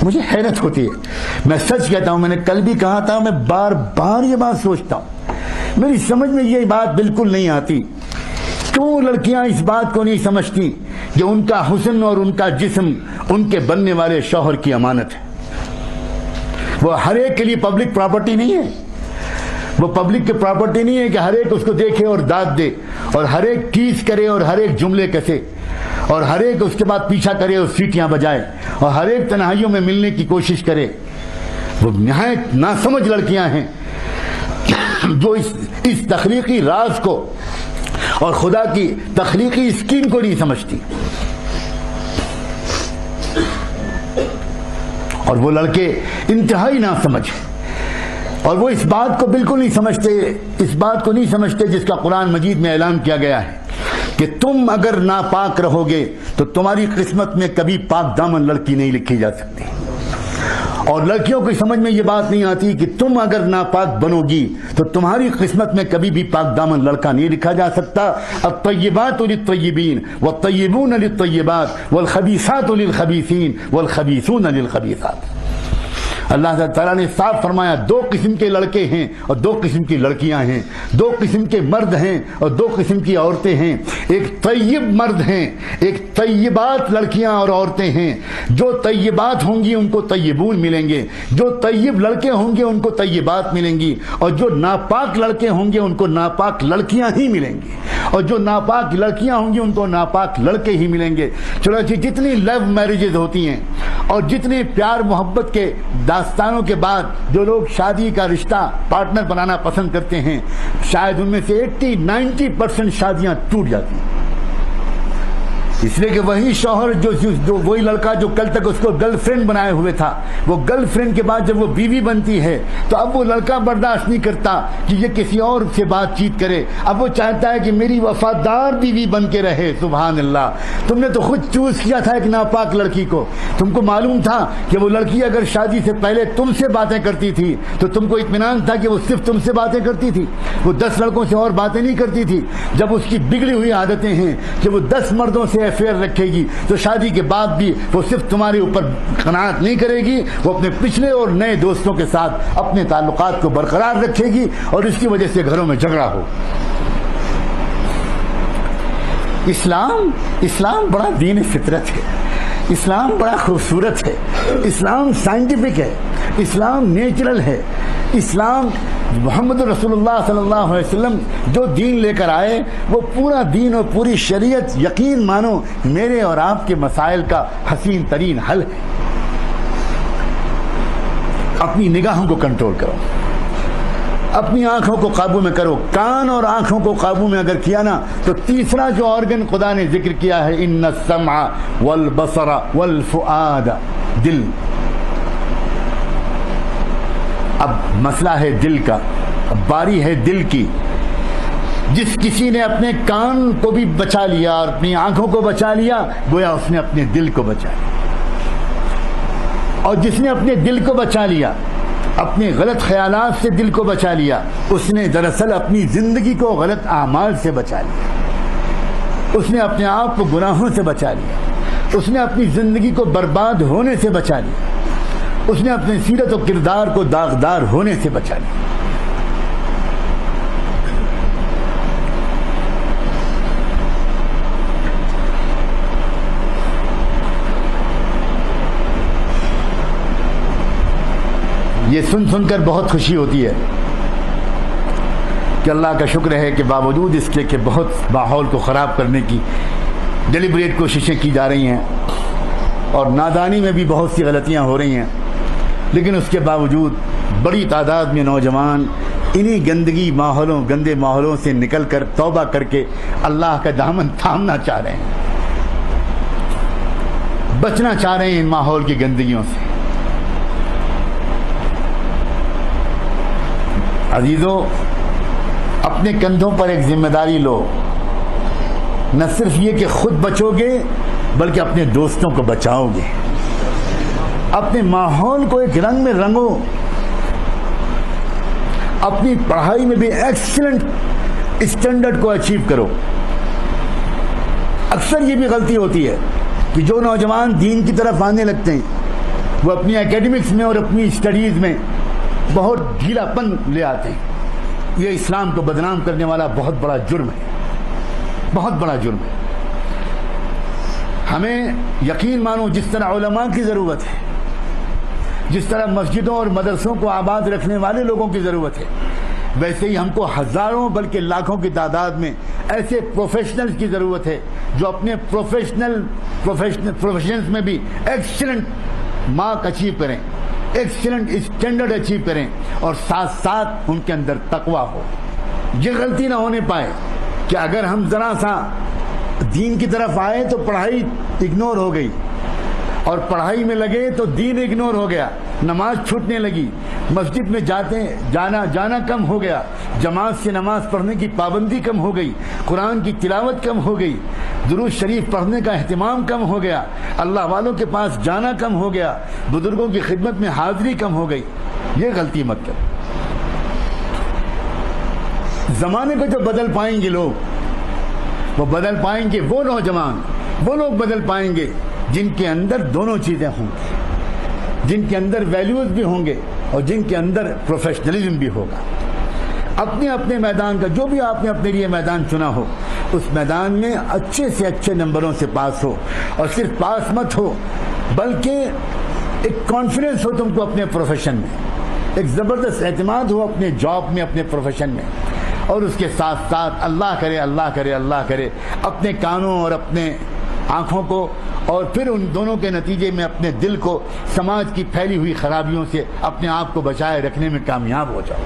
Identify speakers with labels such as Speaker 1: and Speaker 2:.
Speaker 1: مجھے حیرت ہوتی ہے، میں سچ کہتا ہوں، میں نے کل بھی کہا تھا، میں بار بار یہ بات سوچتا ہوں، میری سمجھ میں یہ بات بالکل نہیں آتی، کیوں لڑکیاں اس بات کو نہیں سمجھتی کہ ان کا حسن اور ان کا جسم ان کے بننے والے شوہر کی امانت ہے۔ وہ ہر ایک کے لیے پبلک پراپرٹی نہیں ہے، وہ پبلک کی پراپرٹی نہیں ہے کہ ہر ایک اس کو دیکھے اور داد دے اور ہر ایک ٹیز کرے اور ہر ایک جملے کسے اور ہر ایک اس کے بعد پیچھا کرے اور سیٹیاں بجائے اور ہر ایک تنہائیوں میں ملنے کی کوشش کرے۔ وہ نہایت ناسمجھ لڑکیاں ہیں جو اس تخلیقی راز کو اور خدا کی تخلیقی اسکیم کو نہیں سمجھتی، اور وہ لڑکے انتہائی ناسمجھ ہیں، اور وہ اس بات کو بالکل نہیں سمجھتے، اس بات کو نہیں سمجھتے جس کا قرآن مجید میں اعلان کیا گیا ہے کہ تم اگر ناپاک رہو گے تو تمہاری قسمت میں کبھی پاک دامن لڑکی نہیں لکھی جا سکتی، اور لڑکیوں کی سمجھ میں یہ بات نہیں آتی کہ تم اگر ناپاک بنو گی تو تمہاری قسمت میں کبھی بھی پاک دامن لڑکا نہیں لکھا جا سکتا۔ الطیبات للطیبین والطیبون للطیبات والخبیثات للخبیثین والخبیثون للخبیثات۔ اللہ تعالیٰ نے صاف فرمایا دو قسم کے لڑکے ہیں اور دو قسم کی لڑکیاں ہیں، دو قسم کے مرد ہیں اور دو قسم کی عورتیں ہیں، ایک طیب مرد ہیں، ایک طیبات لڑکیاں اور عورتیں ہیں۔ جو طیبات ہوں گی ان کو طیبون ملیں گے، جو طیب لڑکے ہوں گے ان کو طیبات ملیں گی، اور جو ناپاک لڑکے ہوں گے ان کو ناپاک لڑکیاں ہی ملیں گی، اور جو ناپاک لڑکیاں ہوں گی ان کو ناپاک لڑکے ہی ملیں گے۔ چنانچہ جتنی لو میرجز ہوتی ہیں اور جتنے پیار محبت کے داستانوں کے بعد جو لوگ شادی کا رشتہ پارٹنر بنانا پسند کرتے ہیں، شاید ان میں سے 80-90% شادیاں ٹوٹ جاتی ہیں، اس لیے کہ وہی شوہر جو وہی لڑکا جو کل تک اس کو گرل فرینڈ بنائے ہوئے تھا، وہ گرل فرینڈ کے بعد جب وہ بیوی بنتی ہے تو اب وہ لڑکا برداشت نہیں کرتا کہ یہ کسی اور سے بات چیت کرے، اب وہ چاہتا ہے کہ میری وفادار بیوی بن کے رہے۔ سبحان اللہ، تم نے تو خود چوز کیا تھا ایک ناپاک لڑکی کو، تم کو معلوم تھا کہ وہ لڑکی اگر شادی سے پہلے تم سے باتیں کرتی تھی تو تم کو اطمینان تھا کہ وہ صرف تم سے باتیں کرتی تھی، وہ 10 لڑکوں سے اور باتیں نہیں کرتی تھی۔ جب اس کی بگڑی ہوئی عادتیں ہیں کہ وہ 10 مردوں سے افیئر رکھے گی تو شادی کے بعد بھی وہ صرف تمہارے اوپر قناعت نہیں کرے گی، وہ اپنے پچھلے اور نئے دوستوں کے ساتھ اپنے تعلقات کو برقرار رکھے گی اور اس کی وجہ سے گھروں میں جھگڑا ہو۔ اسلام بڑا دین فطرت ہے، اسلام بڑا خوبصورت ہے، اسلام سائنٹیفک ہے، اسلام نیچرل ہے، اسلام محمد رسول اللہ صلی اللہ علیہ وسلم جو دین لے کر آئے وہ پورا دین اور پوری شریعت یقین مانو میرے اور آپ کے مسائل کا حسین ترین حل ہے۔ اپنی نگاہوں کو کنٹرول کرو، اپنی آنکھوں کو قابو میں کرو، کان اور آنکھوں کو قابو میں اگر کیا نا تو تیسرا جو آرگن خدا نے ذکر کیا ہے ان السمع والبصر والفؤاد، دل۔ اب مسئلہ ہے دل کا، اب باری ہے دل کی۔ جس کسی نے اپنے کان کو بھی بچا لیا اور اپنی آنکھوں کو بچا لیا گویا اس نے اپنے دل کو بچا لیا، اور جس نے اپنے دل کو بچا لیا، اپنے غلط خیالات سے دل کو بچا لیا، اس نے دراصل اپنی زندگی کو غلط اعمال سے بچا لیا، اس نے اپنے آپ کو گناہوں سے بچا لیا، اس نے اپنی زندگی کو برباد ہونے سے بچا لیا، اس نے اپنے سیرت و کردار کو داغدار ہونے سے بچا لیا۔ یہ سن کر بہت خوشی ہوتی ہے کہ اللہ کا شکر ہے کہ باوجود اس کے کہ بہت ماحول کو خراب کرنے کی ڈیلیبریٹ کوششیں کی جا رہی ہیں اور نادانی میں بھی بہت سی غلطیاں ہو رہی ہیں، لیکن اس کے باوجود بڑی تعداد میں نوجوان انہی گندے ماحولوں سے نکل کر توبہ کر کے اللہ کا دامن تھامنا چاہ رہے ہیں، بچنا چاہ رہے ہیں ان ماحول کی گندگیوں سے۔ عزیزو، اپنے کندھوں پر ایک ذمہ داری لو، نہ صرف یہ کہ خود بچو گے بلکہ اپنے دوستوں کو بچاؤ گے، اپنے ماحول کو ایک رنگ میں رنگو، اپنی پڑھائی میں بھی ایکسیلنٹ اسٹینڈرڈ کو اچیو کرو۔ اکثر یہ بھی غلطی ہوتی ہے کہ جو نوجوان دین کی طرف آنے لگتے ہیں وہ اپنی اکیڈمکس میں اور اپنی اسٹڈیز میں بہت ڈھیلا پن لے آتے ہیں. یہ اسلام کو بدنام کرنے والا بہت بڑا جرم ہے, بہت بڑا جرم ہے. ہمیں یقین مانو جس طرح علماء کی ضرورت ہے, جس طرح مسجدوں اور مدرسوں کو آباد رکھنے والے لوگوں کی ضرورت ہے, ویسے ہی ہم کو ہزاروں بلکہ لاکھوں کی تعداد میں ایسے پروفیشنلز کی ضرورت ہے جو اپنے پروفیشنز میں بھی ایکسیلنٹ مارک اچیو کریں, ایکسیلنٹ اسٹینڈرڈ اچیو کریں, اور ساتھ ساتھ ان کے اندر تقویٰ ہو. یہ غلطی نہ ہونے پائے کہ اگر ہم ذرا سا دین کی طرف آئے تو پڑھائی اگنور ہو گئی, اور پڑھائی میں لگے تو دین اگنور ہو گیا, نماز چھوٹنے لگی, مسجد میں جانا کم ہو گیا, جماعت سے نماز پڑھنے کی پابندی کم ہو گئی, قرآن کی تلاوت کم ہو گئی, درود شریف پڑھنے کا اہتمام کم ہو گیا, اللہ والوں کے پاس جانا کم ہو گیا, بزرگوں کی خدمت میں حاضری کم ہو گئی. یہ غلطی مت کرو. زمانے کو جو بدل پائیں گے لوگ, وہ بدل پائیں گے, وہ نوجوان, وہ لوگ بدل پائیں گے جن کے اندر دونوں چیزیں ہوں گی, جن کے اندر ویلیوز بھی ہوں گے اور جن کے اندر پروفیشنلزم بھی ہوگا. اپنے اپنے میدان کا جو بھی آپ نے اپنے لیے میدان چنا ہو, اس میدان میں اچھے سے اچھے نمبروں سے پاس ہو, اور صرف پاس مت ہو بلکہ ایک کانفیڈنس ہو تم کو اپنے پروفیشن میں, ایک زبردست اعتماد ہو اپنے جاب میں, اپنے پروفیشن میں, اور اس کے ساتھ ساتھ اللہ کرے اللہ کرے اللہ کرے اپنے کانوں اور اپنے آنکھوں کو, اور پھر ان دونوں کے نتیجے میں اپنے دل کو سماج کی پھیلی ہوئی خرابیوں سے اپنے آپ کو بچائے رکھنے میں کامیاب ہو جاؤ.